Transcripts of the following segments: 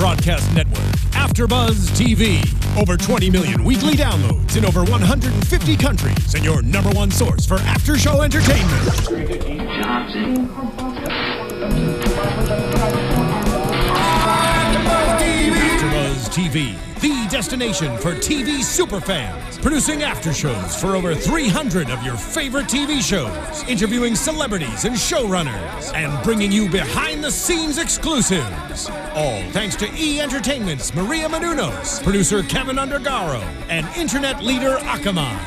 broadcast network, AfterBuzz TV. Over 20 million weekly downloads in over 150 countries, and your number one source for after-show entertainment. AfterBuzz TV, the destination for TV superfans. Producing aftershows for over 300 of your favorite TV shows. Interviewing celebrities and showrunners. And bringing you behind-the-scenes exclusives. All thanks to E! Entertainment's Maria Menounos, producer Kevin Undergaro, and internet leader Akamai.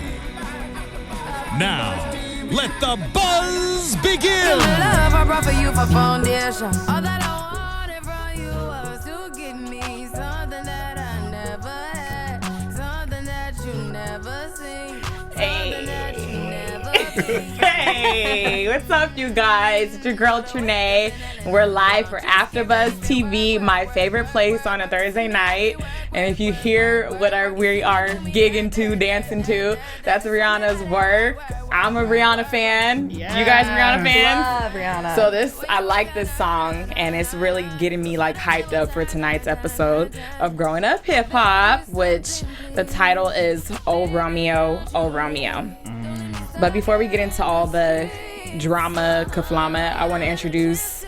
Now, let the buzz begin! Love I brought for you for foundation. All that I wanted from you was to give me something that I never had, something that you never seen, something that you never seen. Hey, what's up, you guys? It's your girl Trene. We're live for AfterBuzz TV, my favorite place on a Thursday night. And if you hear what we are gigging to, dancing to, that's Rihanna's work. I'm a Rihanna fan. Yeah. You guys Rihanna fans? Love Rihanna. So I like this song, and it's really getting me like hyped up for tonight's episode of Growing Up Hip Hop, which the title is Oh Romeo, Oh Romeo. But before we get into all the drama, kaflama, I want to introduce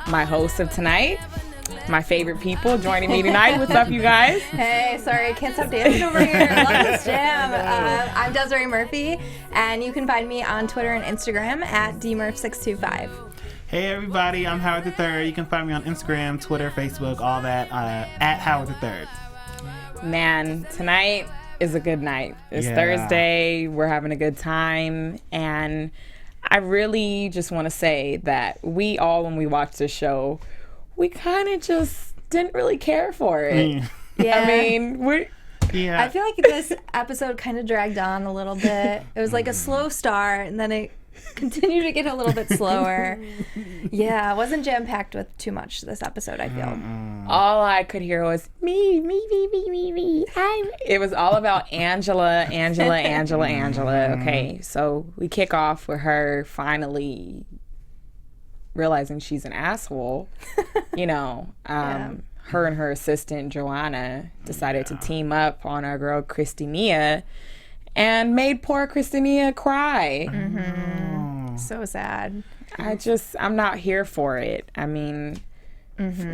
my host of tonight, my favorite people joining me tonight. What's up, you guys? Hey, sorry, I can't stop dancing over here. I love this jam. I'm Desiree Murphy, and you can find me on Twitter and Instagram at dmurph625. Hey everybody, I'm Howard III. You can find me on Instagram, Twitter, Facebook, all that, at Howard III. Man, tonight is a good night. It's Thursday. We're having a good time. And I really just want to say that we all, when we watched this show, we kind of just didn't really care for it. Yeah. I mean, I feel like this episode kind of dragged on a little bit. It was like a slow start, and then it continued to get a little bit slower. Yeah, it wasn't jam-packed with too much this episode, I feel. all I could hear was me. It was all about Angela. Okay, so we kick off with her finally realizing she's an asshole. Her and her assistant Joanna decided to team up on our girl Christina and made poor Christina cry. So sad. I'm not here for it. I mean,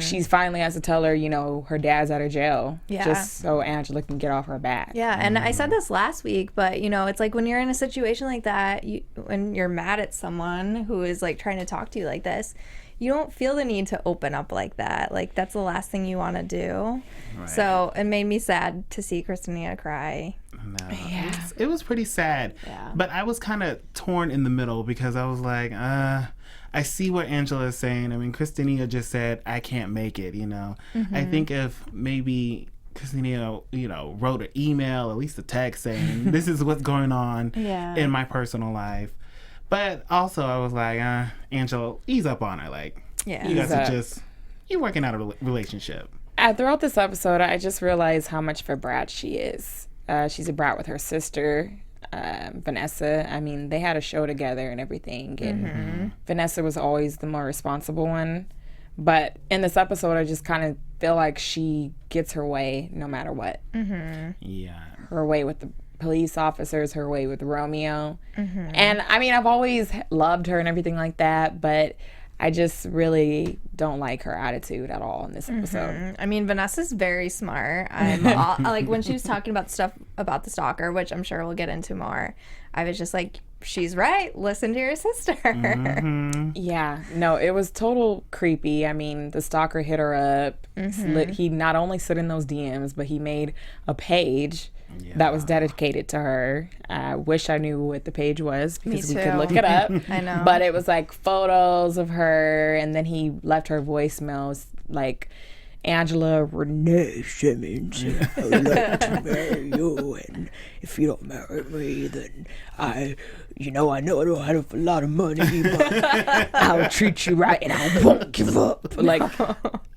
she finally has to tell her, her dad's out of jail. Yeah. Just so Angela can get off her back. Yeah, and I said this last week, but, it's like when you're in a situation like that, when you're mad at someone who is, like, trying to talk to you like this, you don't feel the need to open up like that. Like, that's the last thing you want to do. Right. So it made me sad to see Christina cry. No, it was pretty sad. Yeah. But I was kind of torn in the middle because I was like, I see what Angela is saying. I mean, Christina just said, I can't make it, I think if maybe Christina, wrote an email, at least a text saying, this is what's going on in my personal life. But also I was like, Angela, ease up on her. Like, you guys are you're working out a relationship. Throughout this episode, I just realized how much of a brat she is. She's a brat with her sister, Vanessa. I mean, they had a show together and everything. And Vanessa was always the more responsible one. But in this episode, I just kind of feel like she gets her way no matter what. Yeah. Her way with the police officers, her way with Romeo. And I mean, I've always loved her and everything like that, but I just really don't like her attitude at all in this episode. I mean, Vanessa's very smart. Like when she was talking about stuff about the stalker, which I'm sure we'll get into more, I was just like, she's right. Listen to your sister. Yeah, no, it was total creepy. I mean, the stalker hit her up. He not only slid in those DMs, but he made a page that was dedicated to her. I wish I knew what the page was because we could look it up. I know. But it was like photos of her, and then he left her voicemails like, Angela Renee Simmons, I would like to marry you, and if you don't marry me, then I know I don't have a lot of money, but I'll treat you right and I won't give up. Like,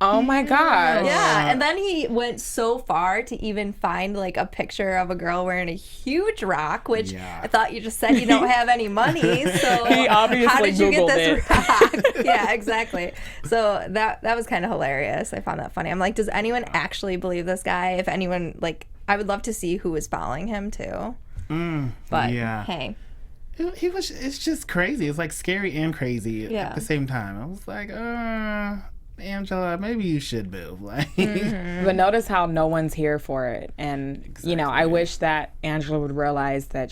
Oh my gosh. Yeah, and then he went so far to even find like a picture of a girl wearing a huge rock, which I thought you just said you don't have any money, so He obviously how did you get this Googled rock? Yeah, exactly. So that was kind of hilarious. I found that funny. I'm like, does anyone actually believe this guy? If anyone, like, I would love to see who was following him too. But hey. It's just crazy. It's like scary and crazy at the same time. I was like, Angela, maybe you should move. Like, But notice how no one's here for it. And, you know, I wish that Angela would realize that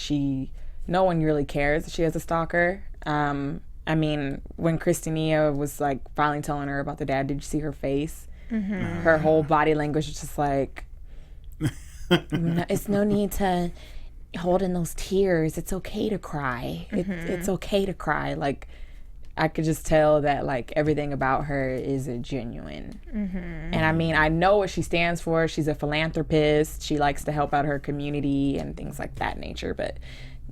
no one really cares that she has a stalker. I mean, when Christina was, like, finally telling her about the dad, did you see her face? Her whole body language was just like, it's no need to hold in those tears. It's okay to cry. It's okay to cry. Like, I could just tell that, like, everything about her is genuine. And I mean, I know what she stands for. She's a philanthropist. She likes to help out her community and things like that nature. But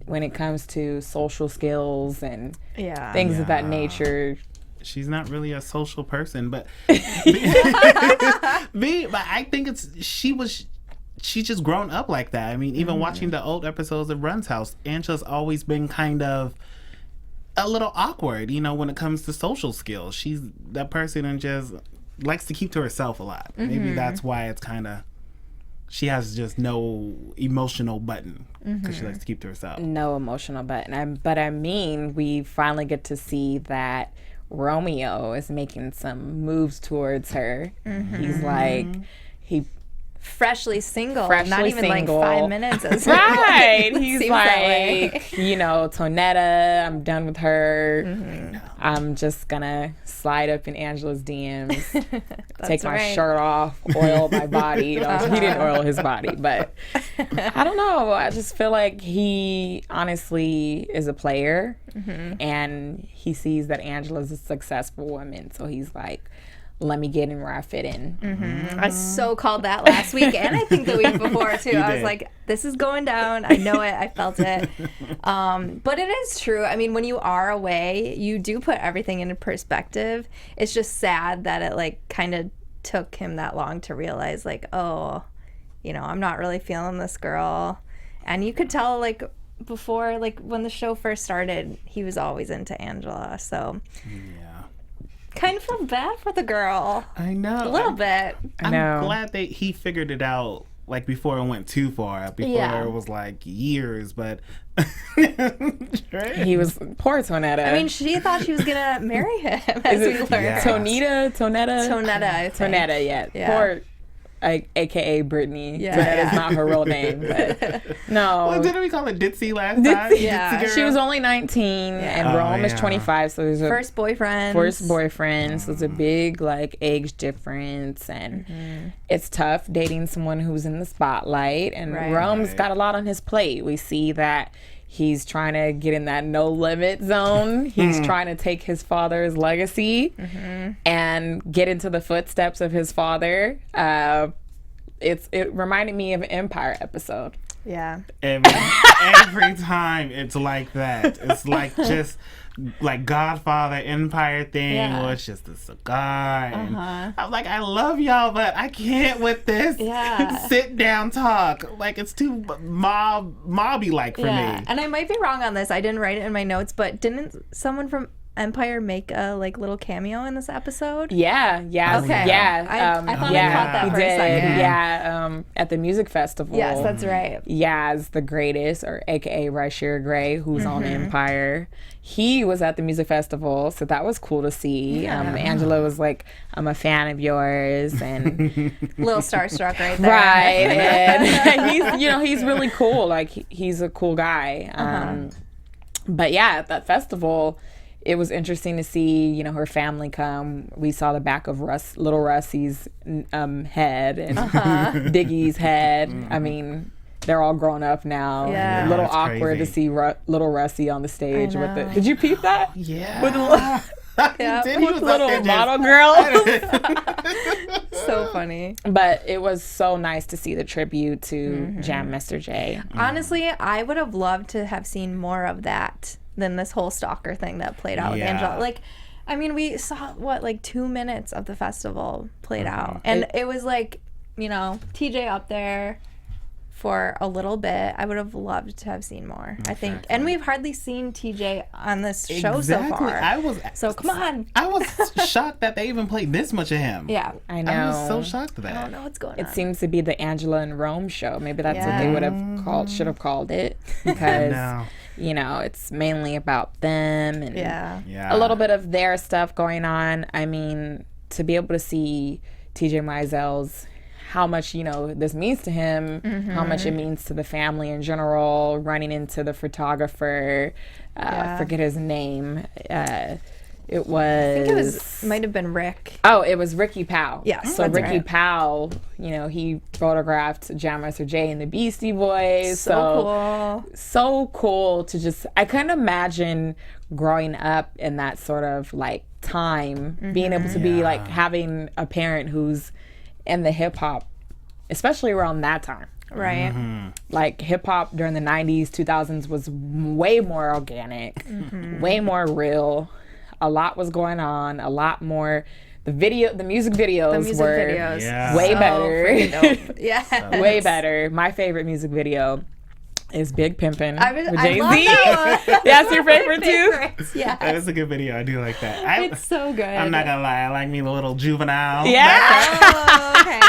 when it comes to social skills and things of that nature, she's not really a social person. But but I think she's just grown up like that. I mean, even watching the old episodes of Run's House, Angela's always been kind of a little awkward, you know, when it comes to social skills. She's that person and just likes to keep to herself a lot. Maybe that's why it's kind of, she has just no emotional button because she likes to keep to herself. No emotional button. But I mean, we finally get to see that Romeo is making some moves towards her. He's like, freshly single, not even single. like 5 minutes. Right. He's like, you know, Tonetta, I'm done with her. I'm just gonna slide up in Angela's DMs, take my shirt off, oil my body. You know, he didn't oil his body, but I don't know. I just feel like he honestly is a player, and he sees that Angela's a successful woman, so he's like, let me get in where I fit in. I so called that last week, and I think the week before too. I was like, this is going down. I know it. I felt it. But it is true. I mean, when you are away, you do put everything into perspective. It's just sad that it like kind of took him that long to realize like, oh, you know, I'm not really feeling this girl. And you could tell like before, like when the show first started, he was always into Angela. So kind of feel bad for the girl. I know. A little bit. I'm glad that he figured it out, like, before it went too far. Before it was, like, years, but... He was... Poor Tonetta. I mean, she thought she was going to marry him, as we learned. Tonetta, I think. Tonetta, yeah. Poor... AKA Brittany. Tonetta's not her real name, but no. Well, didn't we call it Ditzy last time? Yeah. She was only 19 and Rome is 25, so there's a first boyfriend. So it's a big like age difference, and it's tough dating someone who's in the spotlight, and Rome's got a lot on his plate. We see that he's trying to get in that no limit zone. He's trying to take his father's legacy and get into the footsteps of his father. It reminded me of an Empire episode. Yeah. Every time it's like that. It's like just like Godfather Empire thing where it's just a cigar. And I'm like, I love y'all, but I can't with this sit down talk. Like, it's too mobby like for me. And I might be wrong on this. I didn't write it in my notes, but didn't someone from Empire make a like little cameo in this episode? Yeah. Okay. Yeah. I thought I caught that for a second. Yeah. At the music festival. Yes, that's right. Yaz the Greatest, or AKA Rashir Gray, who's on Empire. He was at the music festival, so that was cool to see. Angela was like, I'm a fan of yours, and little starstruck right there. Right. And he's really cool. Like, he's a cool guy. But yeah, at that festival, it was interesting to see, her family come. We saw the back of little Russie's head and Diggy's head. I mean, they're all grown up now. Yeah. A little awkward to see little Russie on the stage with the... Did you peep that? Yeah. With the little model girl. So funny. But it was so nice to see the tribute to Jam Master Jay. Honestly, I would have loved to have seen more of that than this whole stalker thing that played out with Angela. Like, I mean, we saw, like 2 minutes of the festival played out. And it was like, TJ up there for a little bit. I would have loved to have seen more, I think. And we've hardly seen TJ on this show so far. So come on. I was shocked that they even played this much of him. Yeah. I know. I was so shocked at that. I don't know what's going on. It seems to be the Angela and Rome show. Maybe that's what they would have should have called it, because it's mainly about them and a little bit of their stuff going on. I mean, to be able to see TJ Meisel's, how much this means to him, how much it means to the family in general, running into the photographer, forget his name, it was, I think might have been Rick. Oh, it was Ricky Powell. Yes, so Ricky Powell, he photographed Jam Master Jay and the Beastie Boys. So cool. So cool to just, I couldn't imagine growing up in that sort of like time, being able to be like having a parent who's in the hip hop, especially around that time. Right. Like hip hop during the 90s, 2000s was way more organic, way more real. A lot was going on, a lot more. The music videos were way better. Yeah. Way better. My favorite music video is Big Pimpin' with Jay-Z. I love that one. That's your favorite too? Yeah. That is a good video. I do like that. It's so good. I'm not gonna lie. I like me a little Juvenile. Yeah. Okay.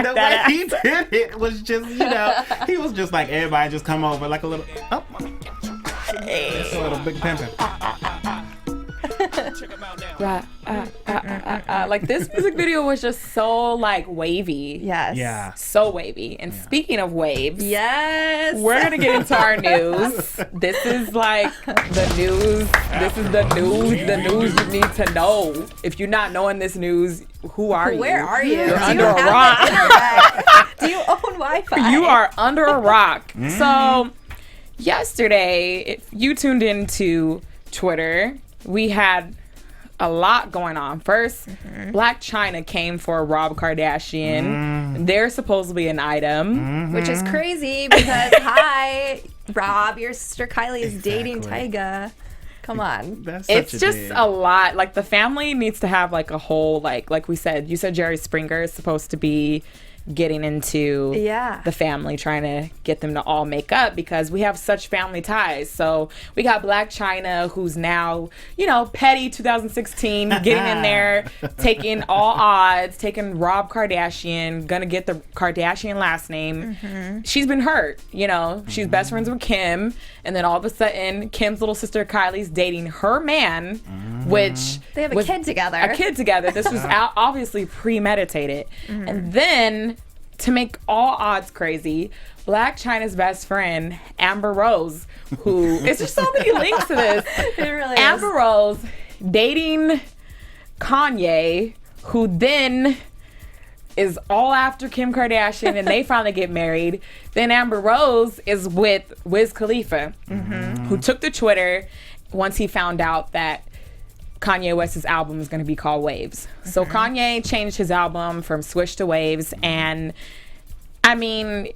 The way he did it was just, he was just like, everybody just come over like a little, it's a little Big Pimpin'. Like this music video was just so like wavy. Yes. Yeah. So wavy. And speaking of waves, yes, we're gonna get into our news. This is like the news. This is the news you need to know. If you're not knowing this news, who are you? Where are you? You're under a rock. Do you own Wi-Fi? You are under a rock. So yesterday, if you tuned into Twitter, we had a lot going on. First, Black China came for Rob Kardashian. They're supposedly an item. Which is crazy because, hi, Rob, your sister Kylie is dating Tyga. Come on. It's just a lot. Like, the family needs to have, like, a whole, like we said, you said Jerry Springer is supposed to be getting into the family, trying to get them to all make up because we have such family ties. So we got Black China, who's now, petty 2016, getting in there, taking all odds, taking Rob Kardashian, gonna get the Kardashian last name. She's been hurt, she's best friends with Kim, and then all of a sudden Kim's little sister Kylie's dating her man, which they have a kid together. This was obviously premeditated. And then, to make all odds crazy, Black China's best friend, Amber Rose, who, it's just so many links to this. It really Amber Rose dating Kanye, who then is all after Kim Kardashian, and they finally get married. Then Amber Rose is with Wiz Khalifa, who took to Twitter once he found out that Kanye West's album is going to be called Waves. So Kanye changed his album from Swish to Waves, and I mean,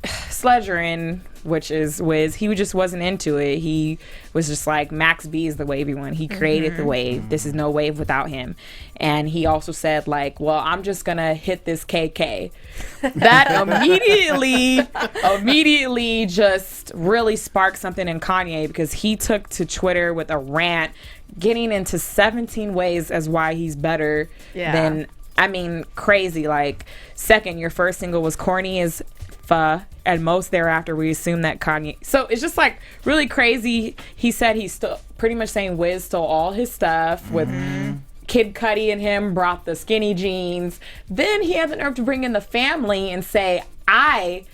Sledgerin, which is Wiz, he just wasn't into it. He was just like, Max B is the wavy one. He created the wave. This is no wave without him. And he also said, like, well, I'm just going to hit this KK. That immediately just really sparked something in Kanye, because he took to Twitter with a rant, getting into 17 ways as why he's better than, I mean, crazy. Like, second, your first single was corny as fuh, and most thereafter we assume that Kanye. So it's just like really crazy. He said he's still pretty much saying Wiz stole all his stuff with Kid Cudi, and him brought the skinny jeans. Then he had the nerve to bring in the family and say, I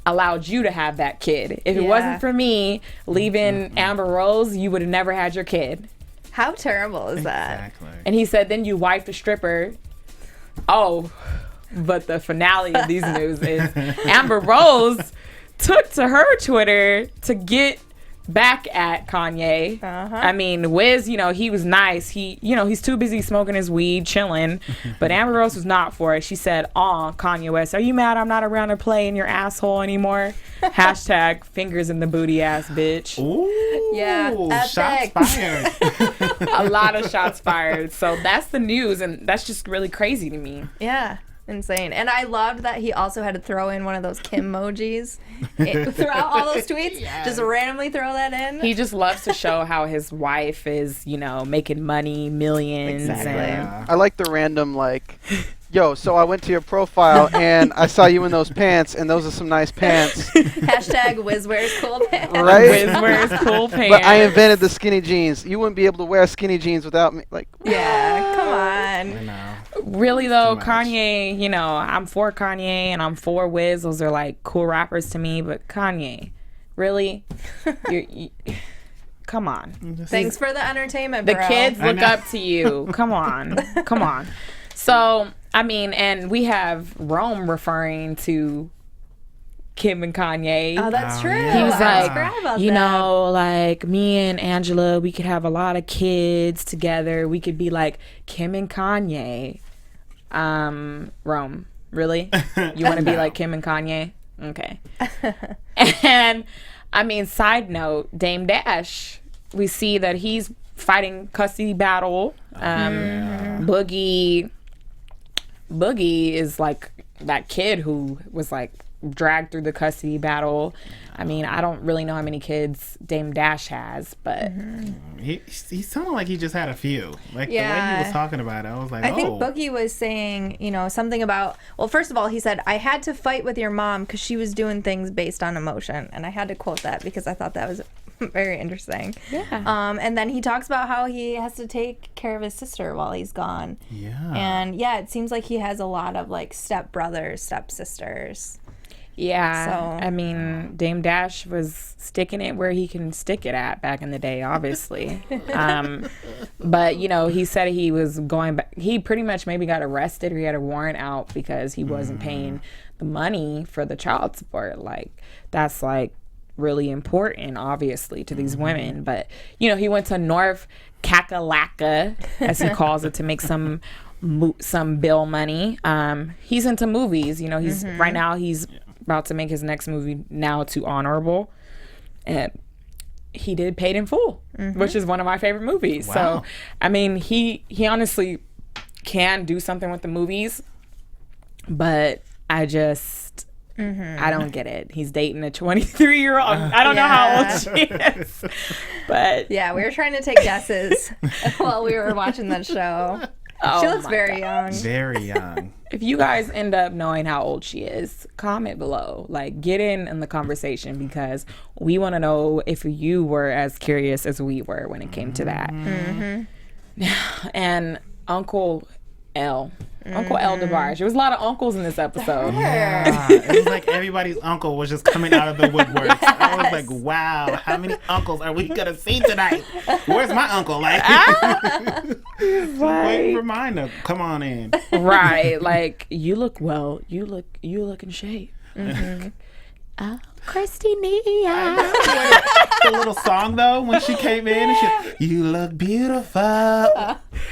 allowed you to have that kid. If it wasn't for me leaving Amber Rose, you would have never had your kid. How terrible is that? Exactly. And he said, then you wifed a stripper. Oh, but the finale of these news is Amber Rose took to her Twitter to get back at Kanye. I mean, Wiz, he was nice. He's too busy smoking his weed, chilling. But Amber Rose was not for it. She said, "Aw, Kanye West, are you mad I'm not around to play in your asshole anymore?" Hashtag fingers in the booty ass bitch. Ooh, yeah, shots fired. A lot of shots fired. So that's the news, and that's just really crazy to me. Yeah. Insane. And I loved that he also had to throw in one of those Kim emojis throughout all those tweets. Yes. Just randomly throw that in. He just loves to show how his wife is, making money, millions. Exactly. And I like the random, yo, so I went to your profile and I saw you in those pants, and those are some nice pants. Hashtag Wiz wears cool pants. Right? Wiz wears cool pants. But I invented the skinny jeans. You wouldn't be able to wear skinny jeans without me. Yeah, come on. I know. Really though, Kanye, I'm for Kanye and I'm for Wiz. Those are cool rappers to me, but Kanye, really? Come on. Thanks for the entertainment, the bro. kids look up to you. Come on. So, and we have Rome referring to Kim and Kanye. Oh, that's true. He was that. Me and Angela, we could have a lot of kids together. We could be like Kim and Kanye. Rome, really? You want to be like Kim and Kanye? Okay. And side note, Dame Dash, we see that he's fighting custody battle. Boogie is that kid who was dragged through the custody battle. I don't really know how many kids Dame Dash has, but he sounded like he just had a few. The way he was talking about it, I was like, I think Boogie was saying, something about, well, first of all, he said, "I had to fight with your mom because she was doing things based on emotion." And I had to quote that because I thought that was very interesting. Yeah. And then he talks about how he has to take care of his sister while he's gone. Yeah. And it seems like he has a lot of step brothers, step sisters. Yeah, so, Dame Dash was sticking it where he can stick it at back in the day, obviously. But, he said he was going back. He pretty much maybe got arrested or he had a warrant out because he wasn't paying the money for the child support. That's really important, obviously, to these women. But, he went to North Kakalaka, as he calls it, to make some bill money. He's into movies. He's right now he's about to make his next movie now to Honorable, and he did Paid in Full, which is one of my favorite movies. Wow. So he honestly can do something with the movies, but I just I don't get it. He's dating a 23-year-old. I don't know how old she is, but yeah, we were trying to take guesses while we were watching that show. She looks very young. Very young. If you guys end up knowing how old she is, comment below. Get in the conversation because we want to know if you were as curious as we were when it came to that. And Uncle L DeBarge. There was a lot of uncles in this episode. Yeah. It was like everybody's uncle was just coming out of the woodwork. I was like, wow, how many uncles are we going to see tonight? Where's my uncle? Wait for mine to come on in. Right. You look well. You look in shape. Christina. The little song though when she came in and you look beautiful.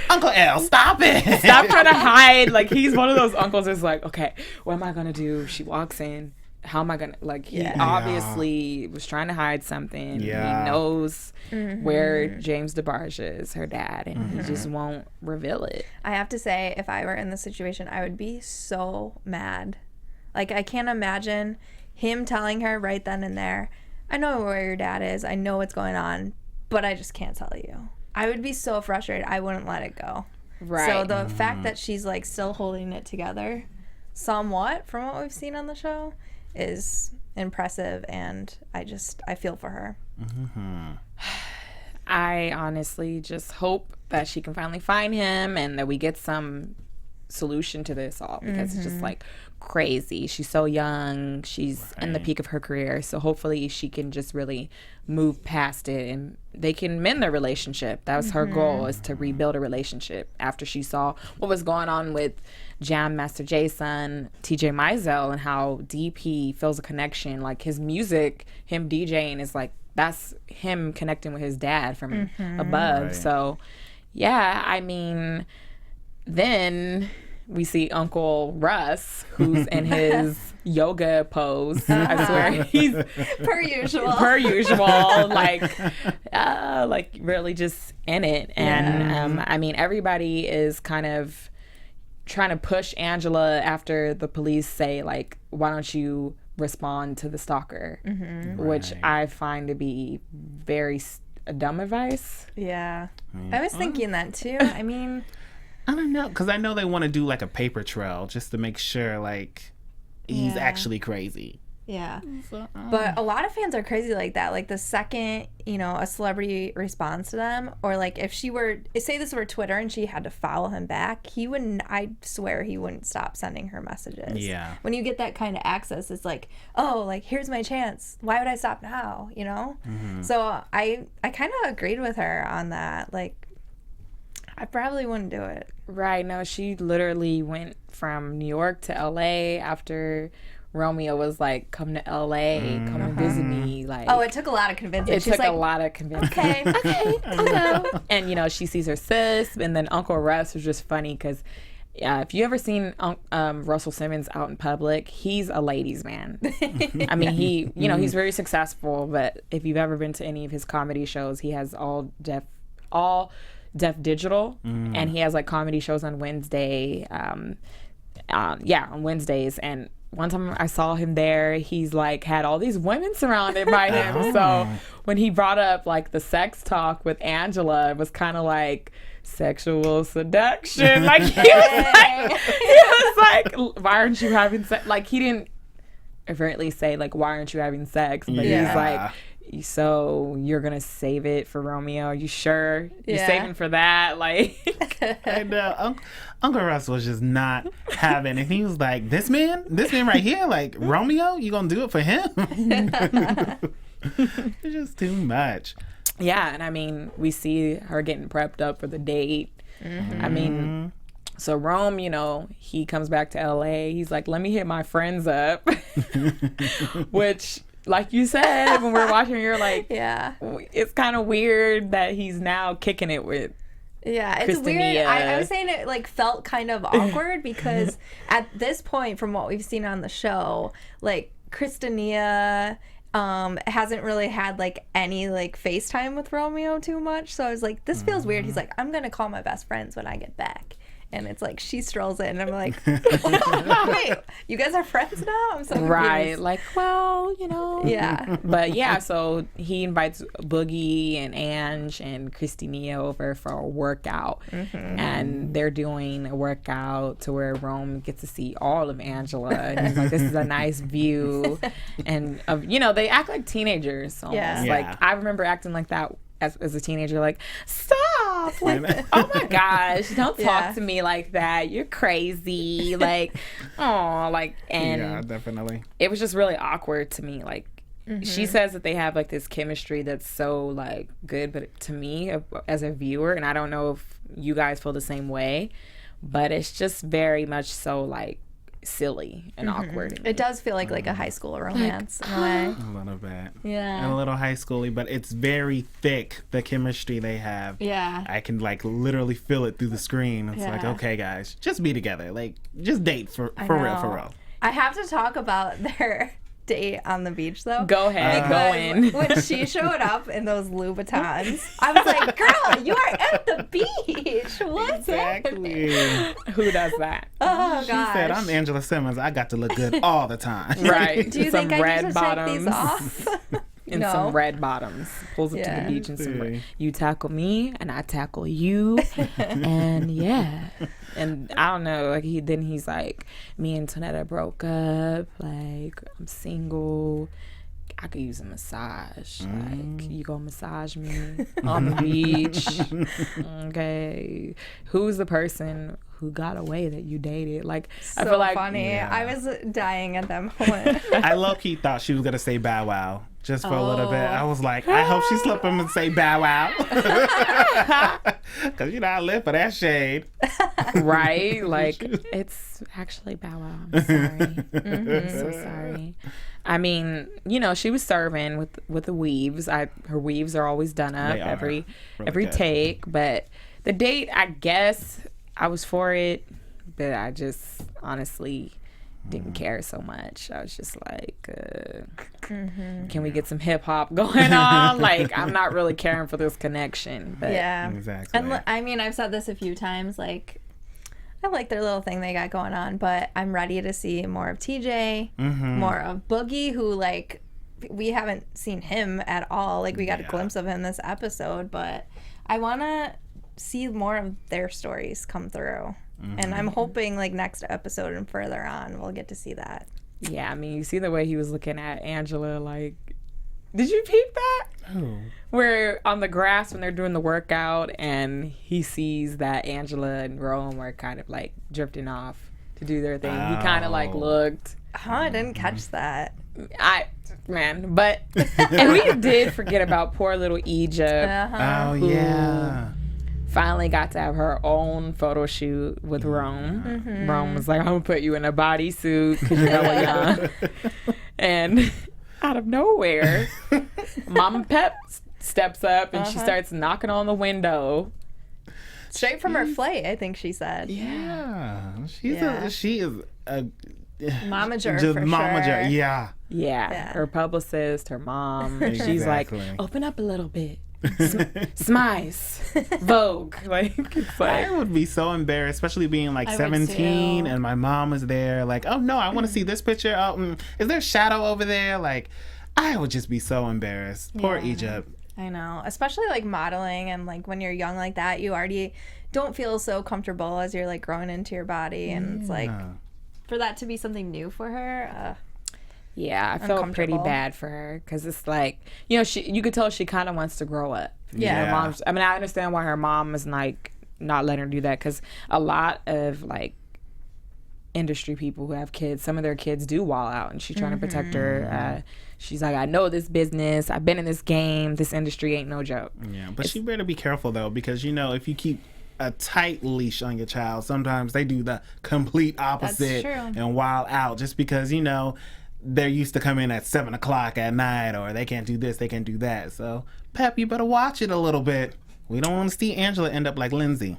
Uncle L, stop it. Stop trying to hide. He's one of those uncles that's okay, what am I gonna do? She walks in, how am I gonna he obviously was trying to hide something. Yeah. He knows where James DeBarge is, her dad, and he just won't reveal it. I have to say, if I were in this situation, I would be so mad. I can't imagine him telling her right then and there, "I know where your dad is. I know what's going on, but I just can't tell you." I would be so frustrated. I wouldn't let it go. Right. So the fact that she's still holding it together somewhat from what we've seen on the show is impressive, and I feel for her. I honestly just hope that she can finally find him and that we get some solution to this all because it's just crazy. She's so young. She's in the peak of her career. So hopefully she can just really move past it and they can mend their relationship. That was her goal, is to rebuild a relationship after she saw what was going on with Jam Master Jay's son, TJ Mizell, and how deep he feels a connection. His music, him DJing is that's him connecting with his dad from above. Right. So, yeah, I mean, then we see Uncle Russ, who's in his yoga pose. I swear, he's Per usual. like really just in it. And I mean, everybody is kind of trying to push Angela after the police say, like, why don't you respond to the stalker, which I find to be very dumb advice. Yeah. I was thinking that too. I mean, I don't know, because I know they want to do like a paper trail just to make sure like he's actually crazy. yeah. So, But a lot of fans are crazy like that. Like the second, a celebrity responds to them, or like if she were, say this were Twitter and she had to follow him back, I swear he wouldn't stop sending her messages. Yeah. When you get that kind of access, it's like, oh, like here's my chance. Why would I stop now? So I kind of agreed with her on that. Like, I probably wouldn't do it. Right. No, she literally went from New York to LA after Romeo was like, come to LA, come and visit me. Like, Oh, it took a lot of convincing. it She's took like, a lot of convincing. okay, I'll go. And, she sees her sis, and then Uncle Russ was just funny because if you ever seen Russell Simmons out in public, he's a ladies' man. I mean, he's very successful, but if you've ever been to any of his comedy shows, he has all deaf digital, and he has like comedy shows on Wednesday. On Wednesdays. And one time I saw him there, he's like had all these women surrounded by him. So when he brought up like the sex talk with Angela, it was kind of like sexual seduction. Like he was like, why aren't you having sex? Like he didn't overtly say like, why aren't you having sex? But he's like, so you're gonna save it for Romeo? Are you sure you're saving for that? Like, and Uncle Russ was just not having it. He was like, this man right here, like Romeo, you gonna do it for him? It's just too much. yeah, and I mean, we see her getting prepped up for the date. I mean, so Rome, he comes back to LA. He's like, let me hit my friends up, which, like you said, when we were watching, you're like, Yeah. it's kind of weird that he's now kicking it with. Yeah, it's weird. I was saying it like felt kind of awkward because at this point, from what we've seen on the show, like Christina hasn't really had like any like FaceTime with Romeo too much. So I was like, this feels weird. He's like, I'm gonna call my best friends when I get back. And it's like she strolls in, and I'm like, wait, you guys are friends now? I'm so confused. Right, like, well, Yeah. But yeah, so he invites Boogie and Ange and Christina over for a workout, and they're doing a workout to where Rome gets to see all of Angela, and he's like, this is a nice view, and they act like teenagers almost. Yeah. Like I remember acting like that as a teenager, like, stop, like, oh my gosh, don't talk to me like that, you're crazy, like, oh, like, and Yeah, definitely. it was just really awkward to me. Like, she says that they have like this chemistry that's so like good, but to me as a viewer, and I don't know if you guys feel the same way, but it's just very much so like silly and awkward. It does feel like a high school romance in a way. A little bit. Yeah. And a little high schooly, but it's very thick, the chemistry they have. Yeah. I can like literally feel it through the screen. It's like, okay guys, just be together. Like just date for real. I have to talk about their date on the beach though. Go ahead, go in. When she showed up in those Louboutins, I was like, girl, you are at the beach. What's happening? Exactly. Who does that? Oh, She gosh. said, I'm Angela Simmons. I got to look good all the time. Right. Do you Some think I red need to bottoms. take these off? In No. some red bottoms. Pulls up to Yeah. the beach in some See. red. You tackle me and I tackle you. And yeah. And I don't know, like he's like, me and Tonetta broke up, like I'm single. I could use a massage. Like, you go massage me on the beach. Okay. Who's the person who got away that you dated? Like, So I feel like funny. Yeah. I was dying at that moment. I low-key thought she was going to say Bow Wow. just for a little bit. I was like, I hope she slip him and say bow wow. Because, I live for that shade. Right? Like, it's actually bow wow. I'm sorry. So sorry. I mean, she was serving with the weaves. Her weaves are always done up every take. But the date, I guess I was for it, but I just honestly didn't care so much. I was just like, can we get some hip hop going on? Like, I'm not really caring for this connection. But Yeah, exactly. And I mean, I've said this a few times. Like, I like their little thing they got going on, but I'm ready to see more of TJ, more of Boogie, who, like, we haven't seen him at all. Like, we got a glimpse of him this episode, but I want to see more of their stories come through. And I'm hoping, like, next episode and further on, we'll get to see that. Yeah, I mean, you see the way he was looking at Angela, like, did you peep that? Oh. Where on the grass when they're doing the workout and he sees that Angela and Rome are kind of, like, drifting off to do their thing. He kind of, like, looked. Oh, I didn't catch that. But, and we did forget about poor little Egypt. Oh, yeah. Finally got to have her own photo shoot with Rome. Rome was like, I'm going to put you in a bodysuit because you're hella young. And out of nowhere, Mama Pep steps up and she starts knocking on the window. Straight from her flight, I think she said. Yeah. She is a momager just for momager. sure. Yeah. Yeah. Her publicist, her mom. She's like, Exactly. open up a little bit. Smize. Vogue. Like, it's like, I would be so embarrassed, especially being like 17 and my mom was there. Like, oh no, I want to see this picture. Oh, is there a shadow over there? Like, I would just be so embarrassed. Poor Egypt. I know, especially like modeling and like when you're young like that, you already don't feel so comfortable as you're like growing into your body, and it's like for that to be something new for her. Yeah, I felt pretty bad for her because it's like, you could tell she kind of wants to grow up. Yeah. Her mom's, I mean, I understand why her mom is like not letting her do that, because a lot of like industry people who have kids, some of their kids do wall out, and she's trying to protect her. She's like, I know this business. I've been in this game. This industry ain't no joke. Yeah, but she better be careful though, because if you keep a tight leash on your child, sometimes they do the complete opposite and wild out just because they're used to come in at 7:00 at night, or they can't do this, they can't do that. So, Pep, you better watch it a little bit. We don't want to see Angela end up like Lindsay.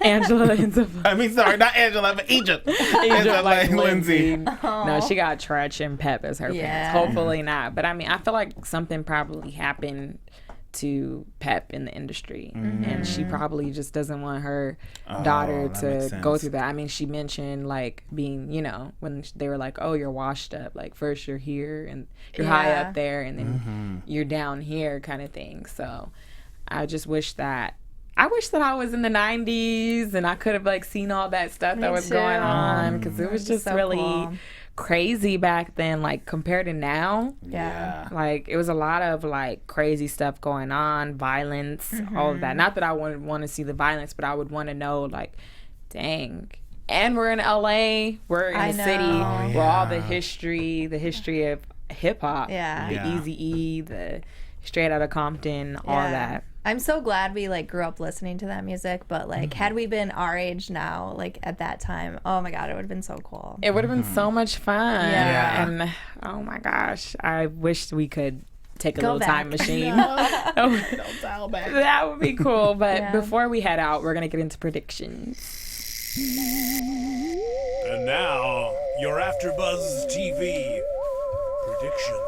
Angela ends up. I mean, sorry, not Angela, but Egypt. Egypt like Lindsay. Oh. No, she got Tretch and Pep as her parents. Hopefully not. But I mean, I feel like something probably happened to Pep in the industry, and she probably just doesn't want her daughter to go through that. I mean, she mentioned like being, when they were like, oh, you're washed up, like first you're here and you're high up there, and then you're down here, kind of thing. So I just wish that I was in the 90s and I could have like seen all that stuff that was going on, because it was just so really cool. Crazy back then, like compared to now. Like it was a lot of like crazy stuff going on, violence, all of that. Not that I would want to see the violence, but I would want to know, like, dang. And we're in LA, we're in a city where all the history of hip hop, the Eazy-E, the Straight Outta Compton, all that. I'm so glad we like grew up listening to that music, but like had we been our age now, like at that time, oh my god, it would have been so cool. It would have been so much fun. And oh my gosh, I wish we could take a little time machine. Don't dial back. That would be cool. But before we head out, we're gonna get into predictions. And now, your AfterBuzz TV predictions.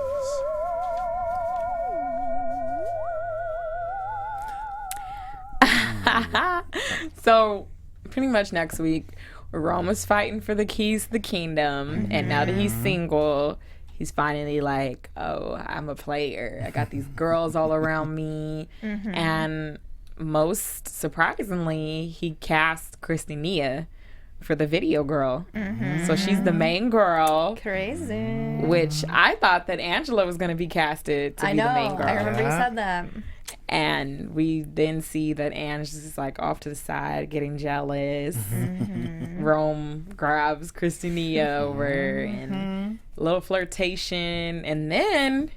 So pretty much next week, Rome is fighting for the keys to the kingdom, and now that he's single, he's finally like, oh, I'm a player. I got these girls all around me. And most surprisingly, he cast Christina for the video girl. So she's the main girl. Crazy. Which I thought that Angela was going to be casted to be the main girl. I remember you said that. And we then see that Ange is like off to the side getting jealous. Rome grabs Christina over and a little flirtation. And then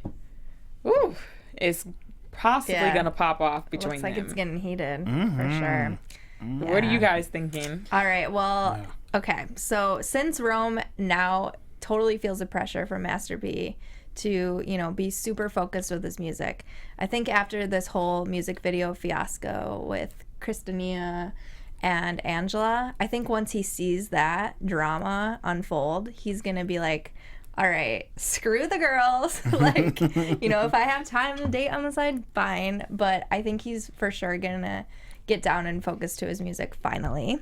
is possibly going to pop off between Looks like them. it's getting heated for sure. What are you guys thinking? All right. Well, okay. So since Rome now totally feels the pressure from Master P to, you know, be super focused with his music, I think after this whole music video fiasco with Christina and Angela, I think once he sees that drama unfold, he's going to be like, all right, screw the girls. Like, you know, if I have time to date on the side, fine. But I think he's for sure going to get down and focus to his music finally.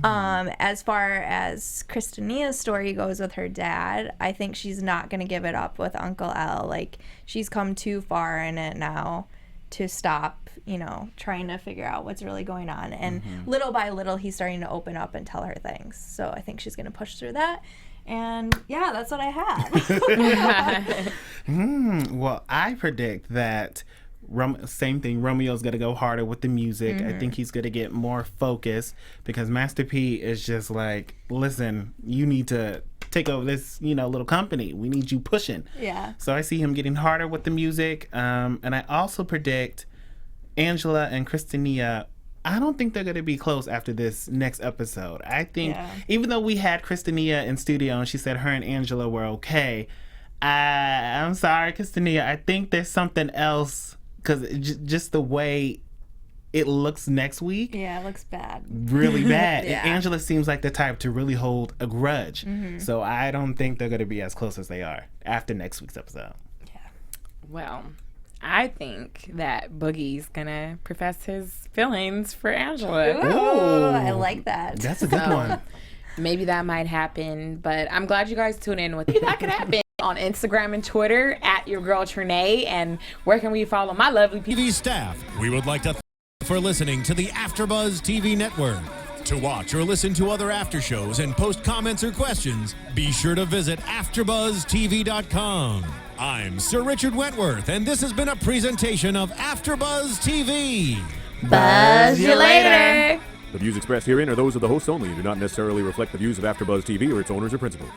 As far as Christina's story goes with her dad, I think she's not going to give it up with Uncle L. Like, she's come too far in it now to stop, you know, trying to figure out what's really going on. And little by little, he's starting to open up and tell her things. So I think she's going to push through that. And yeah, that's what I have. Well, I predict that same thing. Romeo's gonna go harder with the music. I think he's gonna get more focused because Master P is just like, listen, you need to take over this, you know, little company. We need you pushing. Yeah. So I see him getting harder with the music. And I also predict Angela and Christina, I don't think they're going to be close after this next episode. I think even though we had Christina in studio and she said her and Angela were okay, I'm sorry, Christina. I think there's something else because just the way it looks next week. Yeah, it looks bad. Really bad. And Angela seems like the type to really hold a grudge. So I don't think they're going to be as close as they are after next week's episode. Yeah. Well, I think that Boogie's gonna profess his feelings for Angela. Ooh, I like that. That's a good one. Maybe that might happen, but I'm glad you guys tune in with me. That could happen on Instagram and Twitter at your girl Trene. And where can we follow my lovely people? TV staff, we would like to thank you for listening to the AfterBuzz TV network. To watch or listen to other after shows and post comments or questions, be sure to visit AfterBuzzTV.com. I'm Sir Richard Wentworth, and this has been a presentation of AfterBuzz TV. Buzz you later. The views expressed herein are those of the hosts only and do not necessarily reflect the views of AfterBuzz TV or its owners or principals.